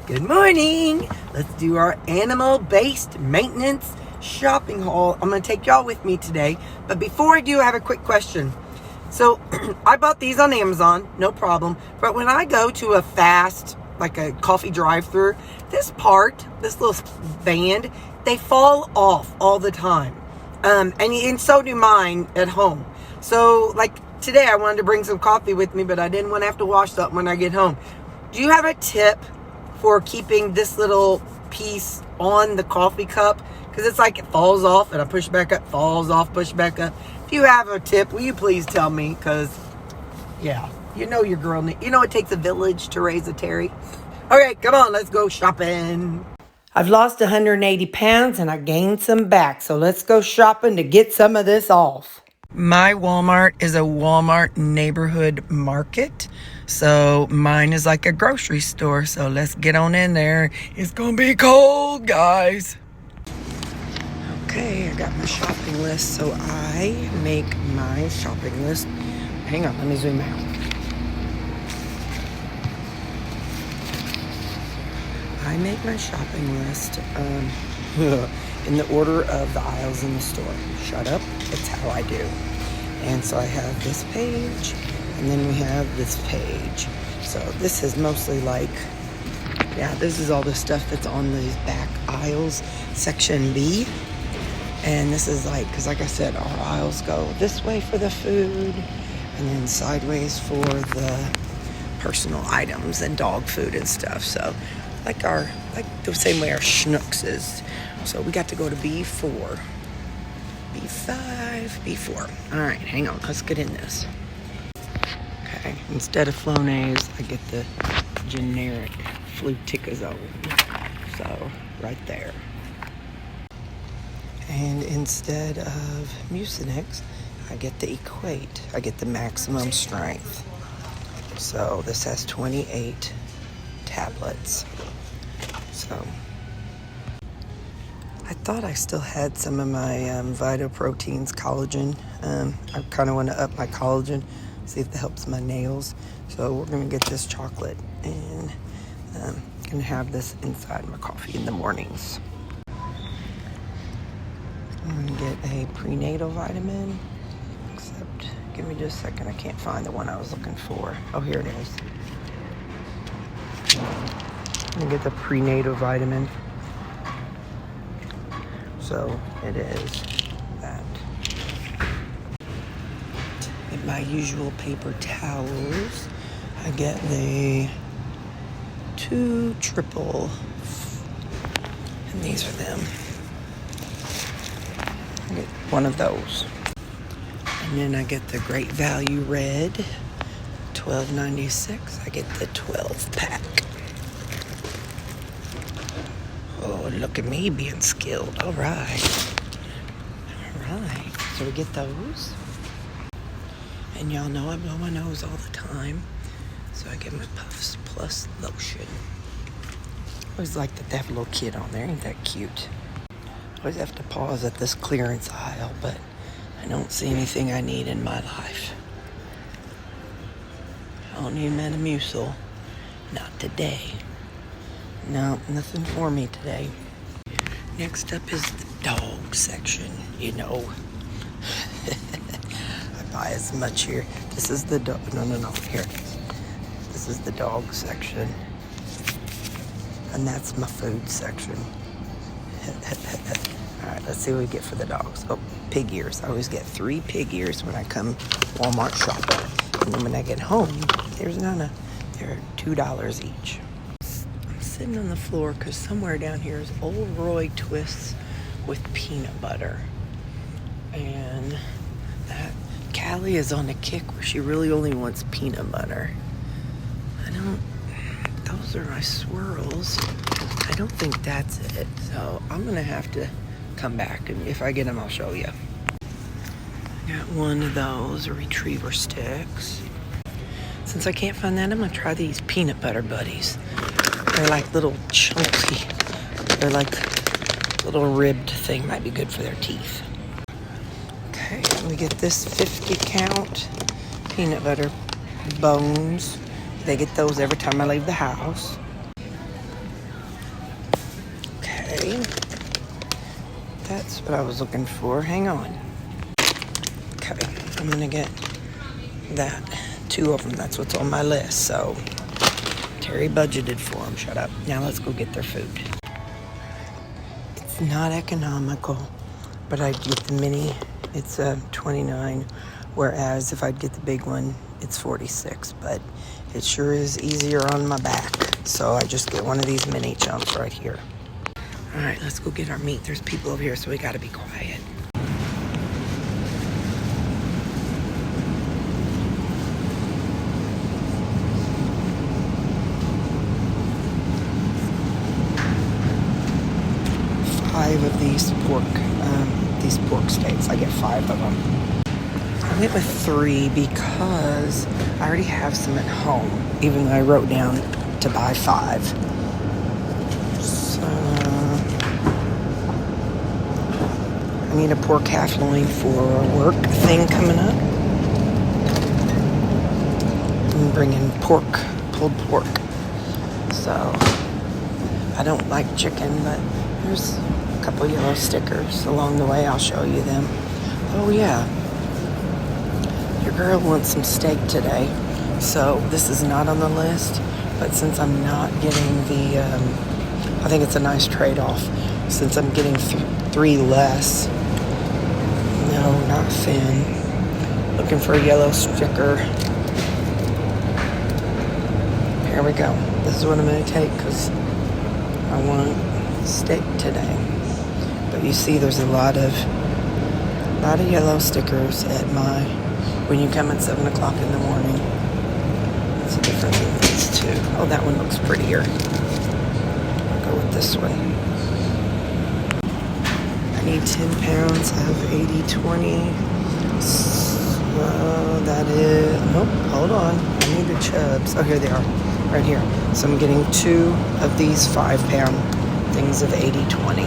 Good morning. Let's do our animal-based maintenance shopping haul. I'm going to take y'all with me today. But before I do, I have a quick question. So I bought these on Amazon, no problem. But when I go to a fast, like a coffee drive-thru, this little band, they fall off all the time. And so do mine at home. So like today I wanted to bring some coffee with me, but I didn't want to have to wash something when I get home. Do you have a tip for keeping this little piece on the coffee cup? Because it's like it falls off and I push back up, falls off, push back up. If you have a tip, will you please tell me? Because, yeah, you know your girl, you know it takes a village to raise a Terri. All right, come on, let's go shopping. I've lost 180 pounds and I gained some back. So let's go shopping to get some of this off. My Walmart is a Walmart neighborhood market. So mine is like a grocery store. So let's get on in there. It's going to be cold, guys. Okay, I got my shopping list. So I make my shopping list. Hang on, let me zoom out. I make my shopping list in the order of the aisles in the store. Shut up. It's how I do. And so I have this page, and then we have this page. So this is mostly like, yeah, this is all the stuff that's on these back aisles, section B. And this is like, because like I said, our aisles go this way for the food, and then sideways for the personal items and dog food and stuff. So like the same way our Schnucks is. So we got to go to B4, B5, B4. All right, hang on, let's get in this. Okay, instead of Flonase, I get the generic fluticasone. So right there. And instead of Mucinex, I get the Equate. I get the maximum strength. So this has 28 tablets. So I thought I still had some of my Vita Proteins collagen. I kind of want to up my collagen, see if that helps my nails. So we're going to get this chocolate and going to have this inside my coffee in the mornings. I'm going to get a prenatal vitamin, except give me just a second. I can't find the one I was looking for. Oh, here it is. I'm going to get the prenatal vitamin. So it is that. Get my usual paper towels. I get the 2 triple, and these are them. I get one of those. And then I get the Great Value Red, $12.96. I get the 12 pack. Oh, look at me being skilled. All right. All right. So we get those. And y'all know I blow my nose all the time. So I get my Puffs Plus lotion. Always like that they have a little kid on there. Ain't that cute? Always have to pause at this clearance aisle, but I don't see anything I need in my life. I don't need Metamucil. Not today. No, nothing for me today. Next up is the dog section. You know, I buy as much here. This is the dog. No. Here it is. This is the dog section. And that's my food section. All right, let's see what we get for the dogs. Oh, pig ears. I always get 3 pig ears when I come Walmart shopping. And then when I get home, there's none. They're $2 each. Sitting on the floor because somewhere down here is Old Roy Twists with peanut butter. And that Callie is on a kick where she really only wants peanut butter. Those are my swirls. I don't think that's it. So I'm going to have to come back, and if I get them, I'll show you. I got one of those retriever sticks. Since I can't find that, I'm going to try these peanut butter buddies. They're like little chunky. They're like little ribbed thing. Might be good for their teeth. Okay, we get this 50 count peanut butter bones. They get those every time I leave the house. Okay. That's what I was looking for. Hang on. Okay, I'm gonna get that. 2 of them, that's what's on my list. So Terry budgeted for them. Shut up. Now let's go get their food. It's not economical, but I'd get the mini. It's $29, whereas if I'd get the big one, it's $46. But it sure is easier on my back, so I just get one of these mini chunks right here. All right, let's go get our meat. There's people over here, so we gotta be quiet. Of these pork steaks. I get 5 of them. I went with 3 because I already have some at home, even though I wrote down to buy 5. So I need a pork half loin for a work thing coming up. I'm bringing pulled pork. So I don't like chicken, but there's couple yellow stickers along the way. I'll show you them. Oh yeah, your girl wants some steak today, so this is not on the list, but since I'm not getting the I think it's a nice trade-off since I'm getting 3 less. No, not thin. Looking for a yellow sticker. Here we go. This is what I'm going to take because I want steak today. But you see there's a lot of yellow stickers at when you come at 7 o'clock in the morning. It's a different than these 2. Oh, that one looks prettier. I'll go with this one. I need 10 pounds of 80/20. So that is, nope, hold on. I need the chubs. Oh, here they are, right here. So I'm getting 2 of these 5-pound things of 80/20.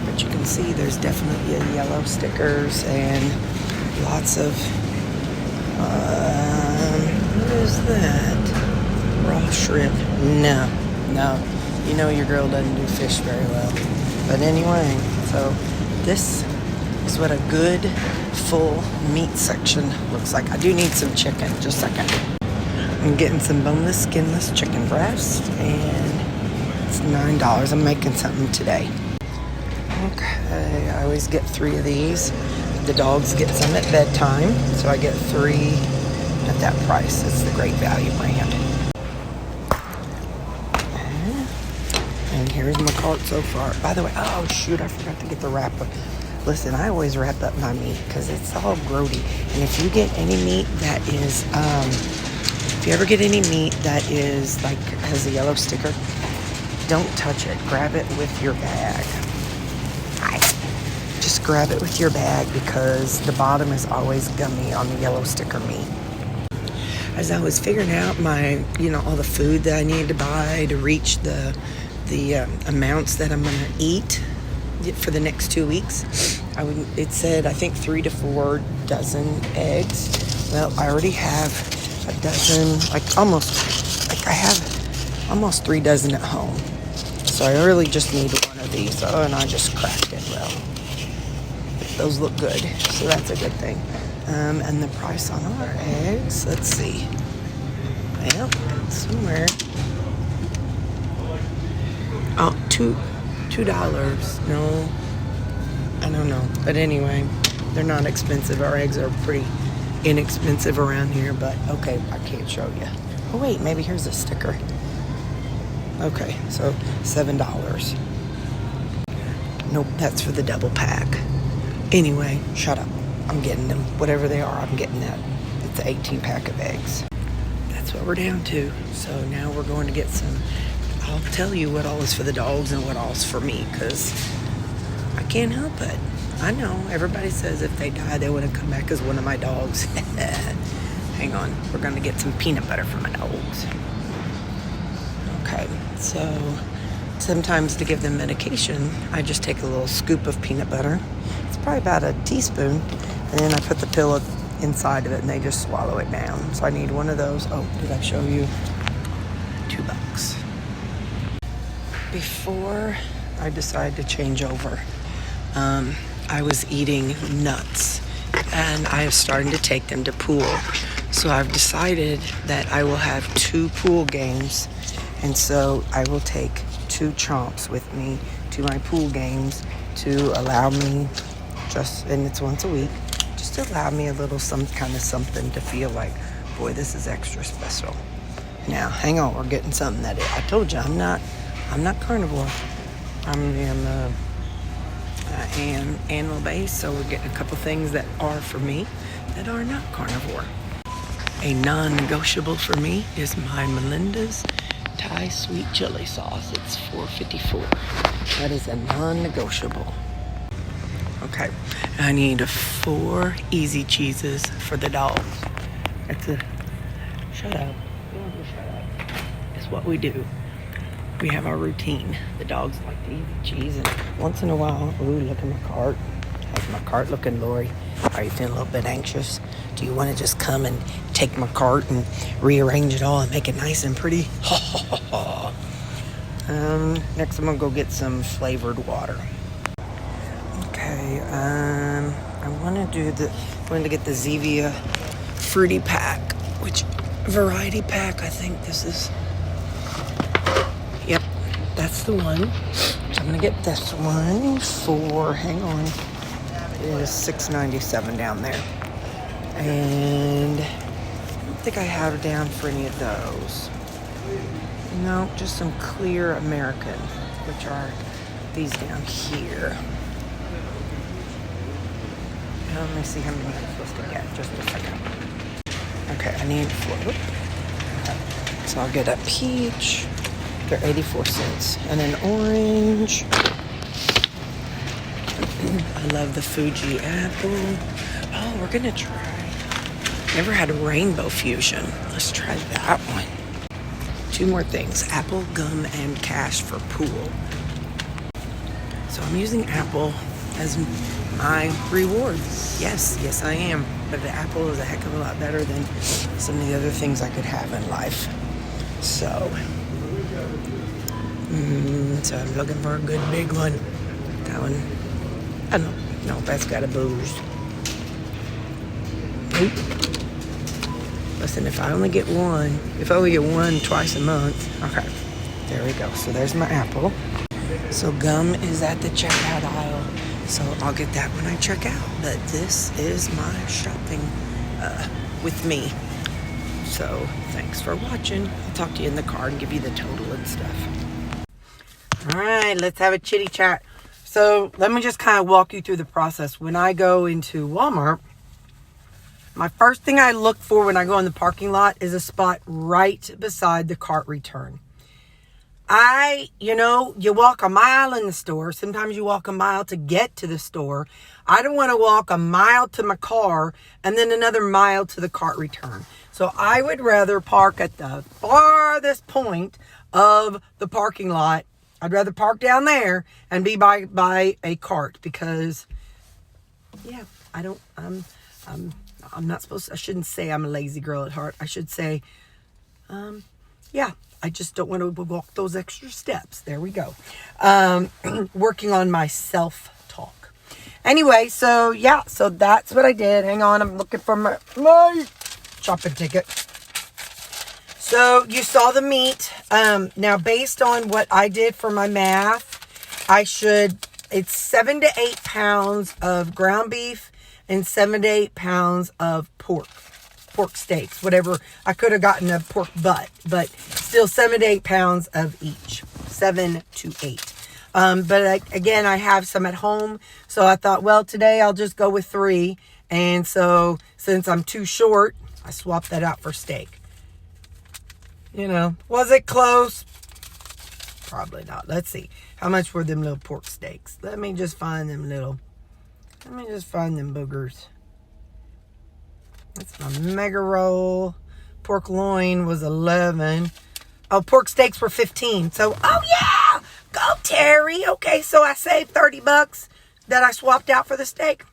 But you can see there's definitely yellow stickers and lots of, what is that? Raw shrimp. No. You know your girl doesn't do fish very well. But anyway, so this is what a good full meat section looks like. I do need some chicken, just a second. I'm getting some boneless, skinless chicken breast, and it's $9. I'm making something today. Okay, I always get 3 of these. The dogs get some at bedtime, so I get 3 at that price. It's the Great Value brand. And here's my cart so far. By the way, oh shoot, I forgot to get the wrapper. Listen, I always wrap up my meat because it's all grody. And if you get any meat that is, if you ever get any meat that is like has a yellow sticker, don't touch it. Grab it with your bag. Just grab it with your bag because the bottom is always gummy on the yellow sticker meat. As I was figuring out my, all the food that I needed to buy to reach the amounts that I'm gonna eat for the next 2 weeks, it said I think 3 to 4 dozen eggs. Well, I already have a dozen, I have almost 3 dozen at home. So I really just need 1 of these. Oh, and I just cracked it. Well, those look good, so that's a good thing. And the price on our eggs, let's see. Well, somewhere. Oh, $2. No, I don't know. But anyway, they're not expensive. Our eggs are pretty inexpensive around here, but okay, I can't show you. Oh wait, maybe here's a sticker. Okay, so $7. Nope, that's for the double pack. Anyway, shut up. I'm getting them. Whatever they are, I'm getting that. It's an 18-pack of eggs. That's what we're down to. So now we're going to get some. I'll tell you what all is for the dogs and what all is for me, because I can't help it. I know. Everybody says if they die, they want to come back as one of my dogs. Hang on. We're going to get some peanut butter for my dogs. Okay. So sometimes to give them medication, I just take a little scoop of peanut butter. It's probably about a teaspoon. And then I put the pill inside of it and they just swallow it down. So I need 1 of those. Oh, did I show you? $2. before I decided to change over, I was eating nuts, and I am starting to take them to pool. So I've decided that I will have 2 pool games, and so I will take 2 chomps with me to my pool games to allow me, and it's once a week, just to allow me a little some kind of something to feel like, boy, this is extra special. Now, hang on, we're getting something that I told you I'm not carnivore. I am animal based, so we're getting a couple things that are for me that are not carnivore. A non-negotiable for me is my Melinda's Thai sweet chili sauce. It's $4.54. That is a non-negotiable. Okay, I need 4 easy cheeses for the dogs. Shut up. You don't have to shut up. It's what we do. We have our routine. The dogs like to eat the cheese, and once in a while, ooh, look at my cart. How's my cart looking, Lori? Are you feeling a little bit anxious? Do you want to just come and take my cart and rearrange it all and make it nice and pretty? Next I'm gonna go get some flavored water. Okay, I wanted to get the Zevia fruity pack, which variety pack, I think this is. Yep, that's the one. I'm gonna get this one for, hang on, it is $6.97 down there. And I don't think I have it down for any of those. No, just some clear American, which are these down here. Let me see how many I'm supposed to get, just a second. Okay, I need 4. So I'll get a peach. They're 84 cents. And an orange. I love the Fuji apple. Oh, we're gonna try. Never had a rainbow fusion. Let's try that one. 2 more things. Apple, gum, and cash for pool. So I'm using apple as my reward. Yes, I am. But the apple is a heck of a lot better than some of the other things I could have in life. So I'm looking for a good big one. That one, I don't know if that's got a booze. Nope. Listen, if I only get one twice a month, okay, there we go. So there's my apple. So gum is at the checkout aisle, so I'll get that when I check out. But this is my shopping with me. So thanks for watching. I'll talk to you in the car and give you the total and stuff. All right, let's have a chitty chat. So let me just kind of walk you through the process. When I go into Walmart, my first thing I look for when I go in the parking lot is a spot right beside the cart return. You walk a mile in the store. Sometimes you walk a mile to get to the store. I don't want to walk a mile to my car and then another mile to the cart return. So I would rather park at the farthest point of the parking lot. I'd rather park down there and be by a cart because, yeah, I'm not supposed to, I shouldn't say I'm a lazy girl at heart. I should say, I just don't want to walk those extra steps. There we go. Working on my self-talk. Anyway, so that's what I did. Hang on, I'm looking for my shopping ticket. So you saw the meat. Now, based on what I did for my math, it's 7 to 8 pounds of ground beef and 7 to 8 pounds of pork steaks, whatever. I could have gotten a pork butt, but still 7 to 8 pounds of each. 7 to 8. But I have some at home, so I thought, well, today I'll just go with 3. And so since I'm too short, I swapped that out for steak. Was it close? Probably not. Let's see. How much were them little pork steaks? Let me just find them boogers. That's my mega roll. Pork loin was 11. Oh, pork steaks were 15. So, oh yeah! Go, Terry! Okay, so I saved $30 that I swapped out for the steak.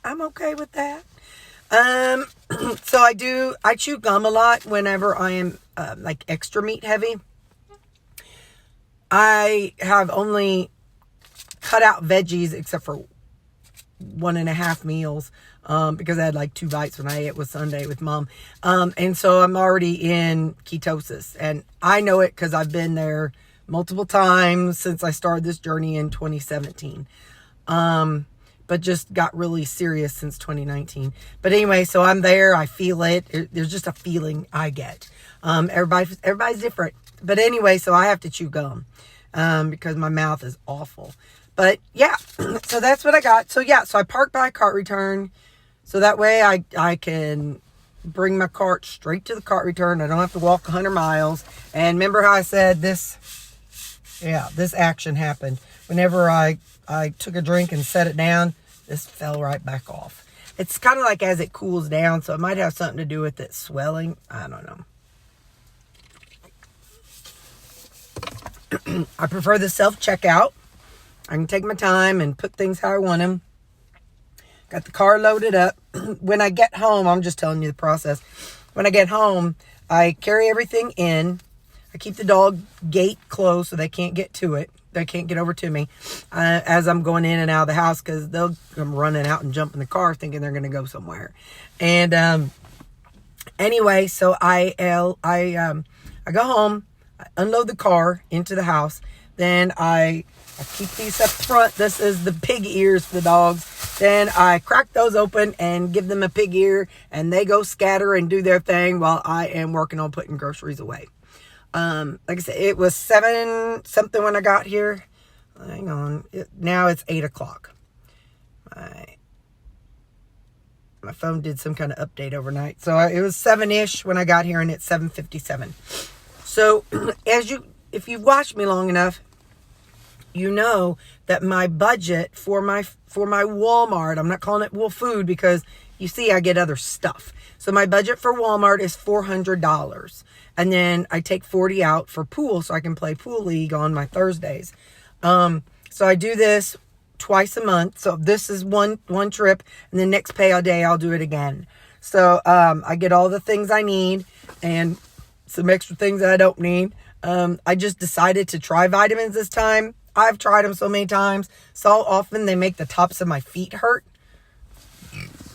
I'm okay with that. So I chew gum a lot whenever I am, extra meat heavy. I have only cut out veggies except for 1.5 meals, because I had like 2 bites when I ate with Sunday with Mom. And so I'm already in ketosis, and I know it because I've been there multiple times since I started this journey in 2017. But just got really serious since 2019. But anyway, so I'm there. I feel it. There's just a feeling I get. Everybody's different. But anyway, so I have to chew gum, because my mouth is awful. But yeah, so that's what I got. So yeah, so I parked by a cart return. So that way I can bring my cart straight to the cart return. I don't have to walk 100 miles. And remember how I said this action happened. Whenever I took a drink and set it down, this fell right back off. It's kind of like as it cools down, so it might have something to do with it swelling. I don't know. I prefer the self-checkout. I can take my time and put things how I want them. Got the car loaded up. When I get home, I'm just telling you the process. When I get home, I carry everything in. I keep the dog gate closed so they can't get to it. They can't get over to me as I'm going in and out of the house, because they'll come running out and jump in the car thinking they're going to go somewhere. And anyway, so I go home, I unload the car into the house. Then I keep these up front. This is the pig ears for the dogs. Then I crack those open and give them a pig ear, and they go scatter and do their thing while I am working on putting groceries away. Like I said, it was 7 something when I got here. Hang on. Now it's 8 o'clock. My phone did some kind of update overnight. So it was 7-ish when I got here, and it's 7:57. So if you've watched me long enough, you know that my budget for my Walmart, I'm not calling it food because you see I get other stuff. So my budget for Walmart is $400. And then I take 40 out for pool so I can play pool league on my Thursdays. So I do this twice a month. So this is one trip, and the next payday I'll do it again. So I get all the things I need and some extra things that I don't need. I just decided to try vitamins this time. I've tried them so many times. So often they make the tops of my feet hurt.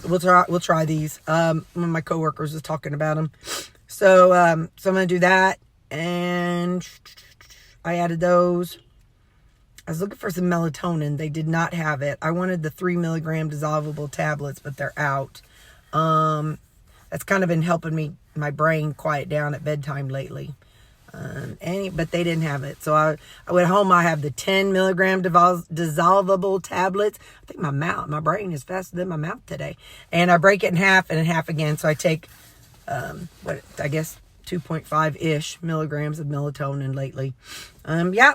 We'll try these. One of my coworkers was talking about them. So I'm going to do that. And I added those. I was looking for some melatonin. They did not have it. I wanted the 3 milligram dissolvable tablets, but they're out. That's kind of been helping my brain quiet down at bedtime lately. But they didn't have it. So I went home. I have the 10 milligram dissolvable tablets. I think my brain is faster than my mouth today. And I break it in half and in half again. So I take, 2.5-ish milligrams of melatonin lately.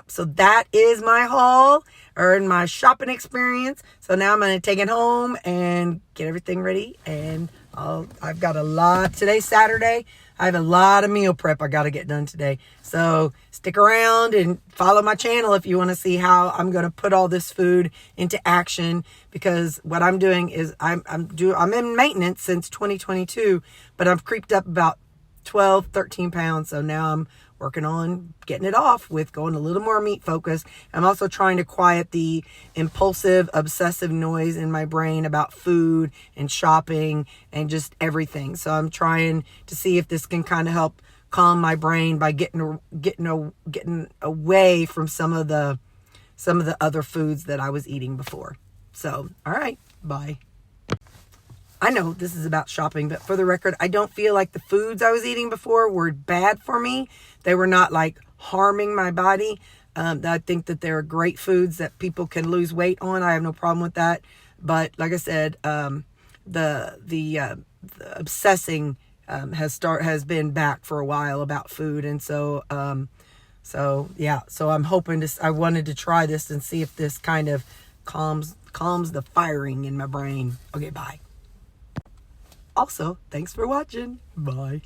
So that is my haul or my shopping experience. So now I'm going to take it home and get everything ready. And I've got a lot. Today's Saturday. I have a lot of meal prep I got to get done today. So stick around and follow my channel if you want to see how I'm going to put all this food into action. Because what I'm doing is I'm in maintenance since 2022, but I've creeped up about 12, 13 pounds. So now I'm working on getting it off with going a little more meat focused. I'm also trying to quiet the impulsive, obsessive noise in my brain about food and shopping and just everything. So I'm trying to see if this can kind of help calm my brain by getting away from some of the other foods that I was eating before. So, all right, bye. I know this is about shopping, but for the record, I don't feel like the foods I was eating before were bad for me. They were not like harming my body. I think that there are great foods that people can lose weight on. I have no problem with that. But like I said, the obsessing has been back for a while about food, and so I'm hoping I wanted to try this and see if this kind of calms the firing in my brain. Okay, bye. Also, thanks for watching. Bye.